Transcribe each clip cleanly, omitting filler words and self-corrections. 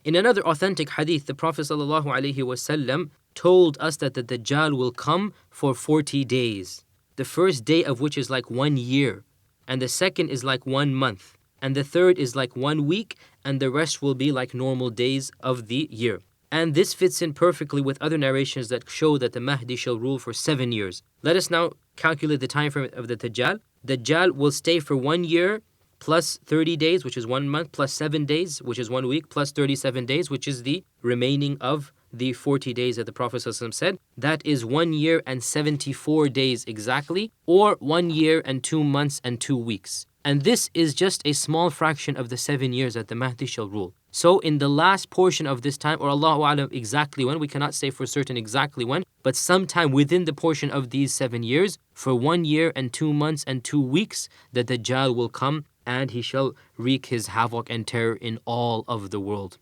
In another authentic hadith, the Prophet ﷺ told us that the Dajjal will come for 40 days. The first day of which is like 1 year, and the second is like 1 month, and the third is like 1 week, and the rest will be like normal days of the year. And this fits in perfectly with other narrations that show that the Mahdi shall rule for 7 years. Let us now calculate the time frame of the Dajjal. Dajjal will stay for 1 year, plus 30 days, which is 1 month, plus 7 days, which is 1 week, plus 37 days, which is the remaining of the 40 days that the Prophet ﷺ said. That is 1 year and 74 days exactly, or 1 year and 2 months and 2 weeks. And this is just a small fraction of the 7 years that the Mahdi shall rule. So in the last portion of this time, or Allahu A'lam exactly when, we cannot say for certain exactly when, but sometime within the portion of these 7 years, for 1 year and 2 months and 2 weeks, the Dajjal will come and he shall wreak his havoc and terror in all of the world.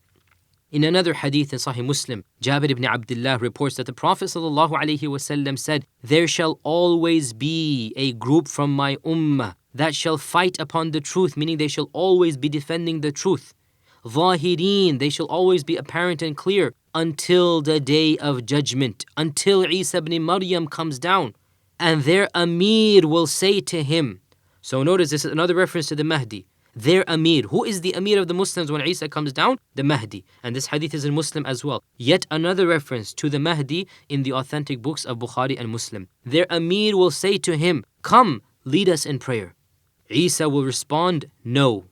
In another hadith in Sahih Muslim, Jabir ibn Abdullah reports that the Prophet ﷺ said, "There shall always be a group from my ummah that shall fight upon the truth," meaning they shall always be defending the truth. ظاهرين, they shall always be apparent and clear until the day of judgment, until Isa ibn Maryam comes down. And their Amir will say to him, so notice this is another reference to the Mahdi. Their Amir. Who is the Amir of the Muslims when Isa comes down? The Mahdi. And this hadith is in Muslim as well. Yet another reference to the Mahdi in the authentic books of Bukhari and Muslim. Their Amir will say to him, "Come, lead us in prayer." Isa will respond, "No.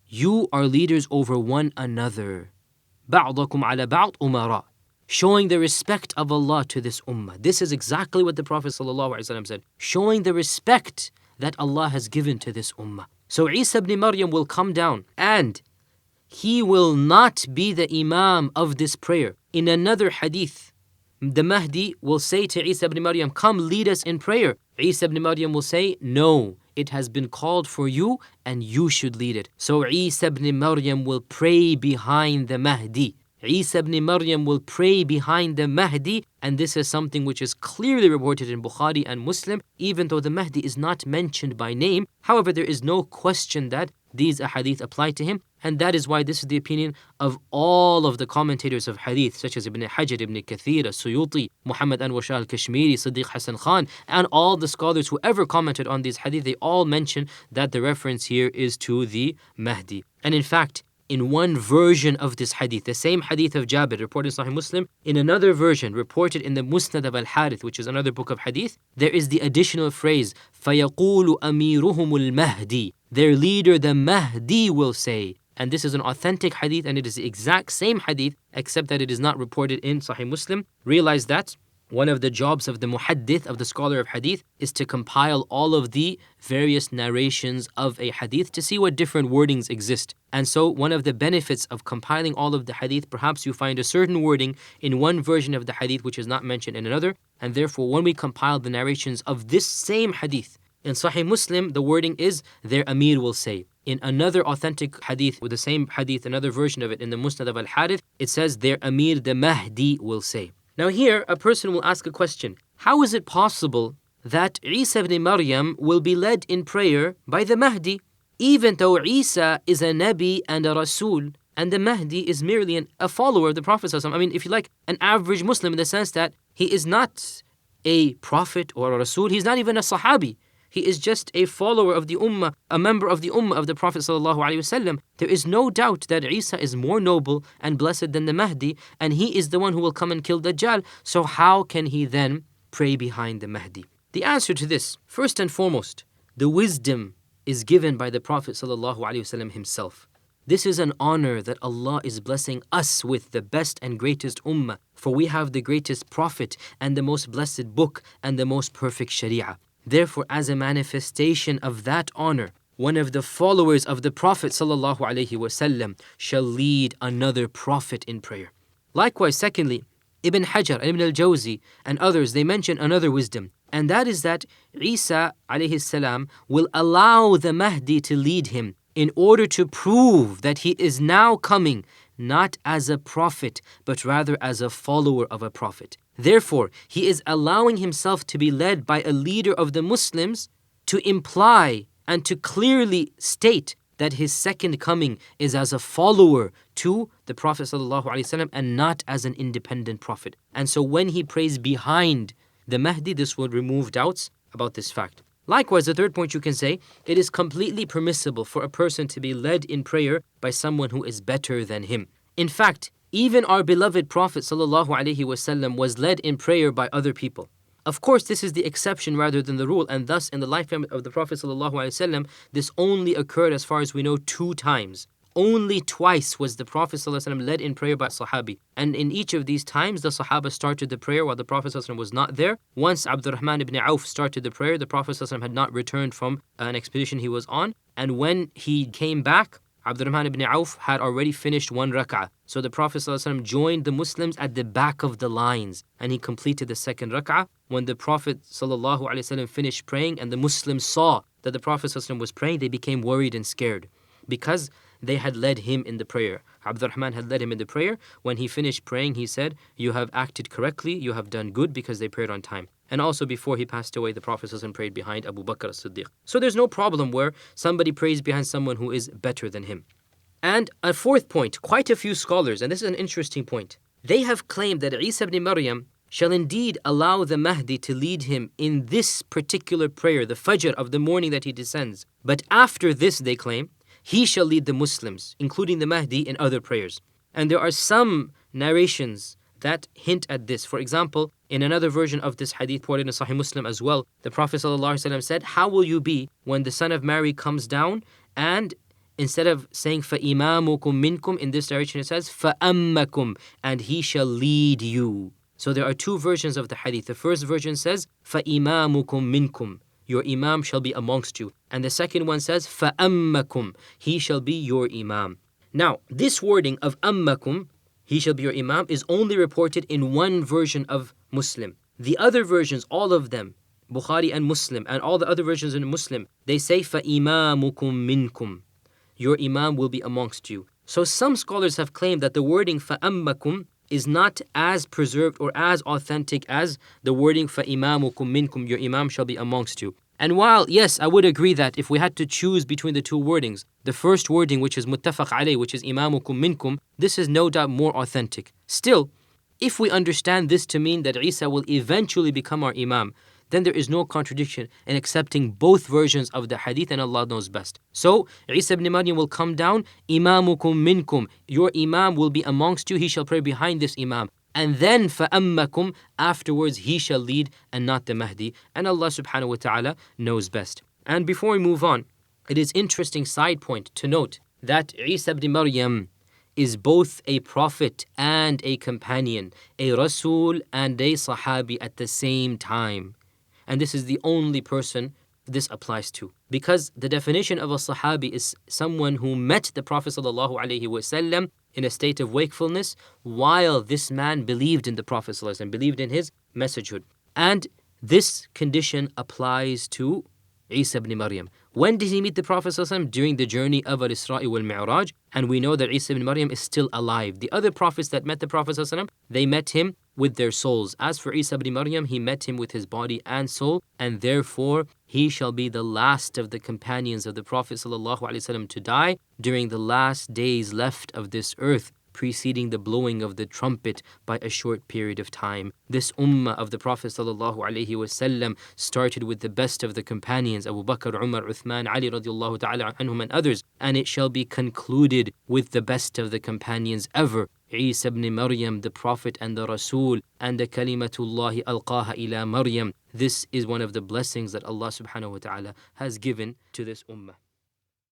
You are leaders over one another. بَعْضَكُمْ عَلَى بَعْضٍ أُمَرَاء." Showing the respect of Allah to this ummah. This is exactly what the Prophet ﷺ said. Showing the respect that Allah has given to this ummah. So Isa ibn Maryam will come down and he will not be the imam of this prayer. In another hadith, the Mahdi will say to Isa ibn Maryam, "Come lead us in prayer." Isa ibn Maryam will say, "No, it has been called for you and you should lead it." So Isa ibn Maryam will pray behind the Mahdi. Isa ibn Maryam will pray behind the Mahdi, and this is something which is clearly reported in Bukhari and Muslim, even though the Mahdi is not mentioned by name. However, there is no question that these ahadith apply to him, and that is why this is the opinion of all of the commentators of hadith, such as Ibn Hajar, Ibn Kathir, As-Suyuti, Muhammad Anwar Shah al-Kashmiri, Siddiq Hassan Khan, and all the scholars who ever commented on these hadith. They all mention that the reference here is to the Mahdi. And in fact, in one version of this hadith, the same hadith of Jabir reported in Sahih Muslim, in another version reported in the Musnad of al-Harith, which is another book of hadith, there is the additional phrase, فَيَقُولُ أَمِيرُهُمُ الْمَهْدِي. Their leader, the Mahdi, will say. And this is an authentic hadith, and it is the exact same hadith, except that it is not reported in Sahih Muslim. Realize that one of the jobs of the muhaddith, of the scholar of hadith, is to compile all of the various narrations of a hadith to see what different wordings exist. And so one of the benefits of compiling all of the hadith, perhaps you find a certain wording in one version of the hadith which is not mentioned in another, and therefore when we compile the narrations of this same hadith, in Sahih Muslim, the wording is, their Amir will say. In another authentic hadith, with the same hadith, another version of it, in the Musnad of al-Harith, it says, their Amir, the Mahdi, will say. Now here, a person will ask a question. How is it possible that Isa ibn Maryam will be led in prayer by the Mahdi, even though Isa is a Nabi and a Rasul, and the Mahdi is merely a follower of the Prophet? I mean, if you like, an average Muslim, in the sense that he is not a prophet or a Rasul, he's not even a Sahabi. He is just a follower of the Ummah, a member of the Ummah of the Prophet ﷺ. There is no doubt that Isa is more noble and blessed than the Mahdi, and he is the one who will come and kill Dajjal. So how can he then pray behind the Mahdi? The answer to this, first and foremost, the wisdom is given by the Prophet ﷺ himself. This is an honor that Allah is blessing us with, the best and greatest Ummah, for we have the greatest Prophet and the most blessed book and the most perfect Sharia. Therefore, as a manifestation of that honor, one of the followers of the Prophet ﷺ shall lead another prophet in prayer. Likewise, secondly, Ibn Hajar, Ibn al-Jawzi, and others, they mention another wisdom, and that is that Isa ﷺ will allow the Mahdi to lead him in order to prove that he is now coming not as a prophet, but rather as a follower of a prophet. Therefore, he is allowing himself to be led by a leader of the Muslims to imply and to clearly state that his second coming is as a follower to the Prophet ﷺ and not as an independent prophet. And so when he prays behind the Mahdi, this would remove doubts about this fact. Likewise, the third point you can say, it is completely permissible for a person to be led in prayer by someone who is better than him. In fact, even our beloved Prophet ﷺ was led in prayer by other people. Of course, this is the exception rather than the rule, and thus in the lifetime of the Prophet ﷺ, this only occurred as far as we know 2 times. Only twice was the Prophet ﷺ led in prayer by Sahabi. And in each of these times, the Sahaba started the prayer while the Prophet ﷺ was not there. Once Abdurrahman ibn Auf started the prayer, the Prophet ﷺ had not returned from an expedition he was on. And when he came back, Abdurrahman ibn Auf had already finished 1 rak'ah. So the Prophet ﷺ joined the Muslims at the back of the lines and he completed the 2nd rak'ah. When the Prophet ﷺ finished praying and the Muslims saw that the Prophet ﷺ was praying, they became worried and scared because they had led him in the prayer. Abdurrahman had led him in the prayer. When he finished praying, he said, "You have acted correctly, you have done good," because they prayed on time. And also before he passed away, the Prophet ﷺ prayed behind Abu Bakr as-Siddiq. So there's no problem where somebody prays behind someone who is better than him. And a fourth point, quite a few scholars, and this is an interesting point, they have claimed that Isa ibn Maryam shall indeed allow the Mahdi to lead him in this particular prayer, the Fajr of the morning that he descends. But after this, they claim, he shall lead the Muslims, including the Mahdi, in other prayers. And there are some narrations that hint at this. For example, in another version of this hadith, quoted in Sahih Muslim as well, the Prophet ﷺ said, "How will you be when the son of Mary comes down?" And instead of saying فَإِمَامُكُم مِّنْكُم, in this narration it says فَأَمَّكُم, and he shall lead you. So there are 2 versions of the hadith. The first version says فَإِمَامُكُم مِّنْكُم, your imam shall be amongst you. And the second one says, فَأَمَّكُمْ, he shall be your imam. Now, this wording of أَمَّكُمْ, he shall be your imam, is only reported in 1 version of Muslim. The other versions, all of them, Bukhari and Muslim, and all the other versions in Muslim, they say, فَإِمَامُكُمْ مِنْكُمْ, your imam will be amongst you. So some scholars have claimed that the wording فَأَمَّكُمْ is not as preserved or as authentic as the wording فَإِمَامُكُم مِّنْكُمْ, your imam shall be amongst you. And while, yes, I would agree that if we had to choose between the 2 wordings, the first wording, which is muttafaq alayh, which is imamukum minkum, this is no doubt more authentic. Still, if we understand this to mean that Isa will eventually become our imam, then there is no contradiction in accepting both versions of the hadith, and Allah knows best. So, Isa ibn Maryam will come down, imamukum minkum, your imam will be amongst you, he shall pray behind this imam. And then فَأَمَّكُمْ, afterwards he shall lead and not the Mahdi. And Allah subhanahu wa ta'ala knows best. And before we move on, it is interesting side point to note that Isa ibn Maryam is both a prophet and a companion, a Rasul and a Sahabi at the same time. And this is the only person this applies to. Because the definition of a Sahabi is someone who met the Prophet ﷺ in a state of wakefulness while this man believed in the Prophet ﷺ, believed in his messagehood. And this condition applies to Isa ibn Maryam. When did he meet the Prophet ﷺ? During the journey of al-Isra wal-Mi'raj. And we know that Isa ibn Maryam is still alive. The other prophets that met the Prophet ﷺ, they met him with their souls. As for Isa ibn Maryam, he met him with his body and soul, and therefore he shall be the last of the companions of the Prophet ﷺ to die during the last days left of this earth, preceding the blowing of the trumpet by a short period of time. This ummah of the Prophet ﷺ started with the best of the companions, Abu Bakr, Umar, Uthman, Ali radiallahu ta'ala anhum, and others, and it shall be concluded with the best of the companions ever, Isa ibn Maryam, the Prophet and the Rasul, and the kalimatullahi alqaha ila Maryam. This is one of the blessings that Allah subhanahu wa ta'ala has given to this ummah.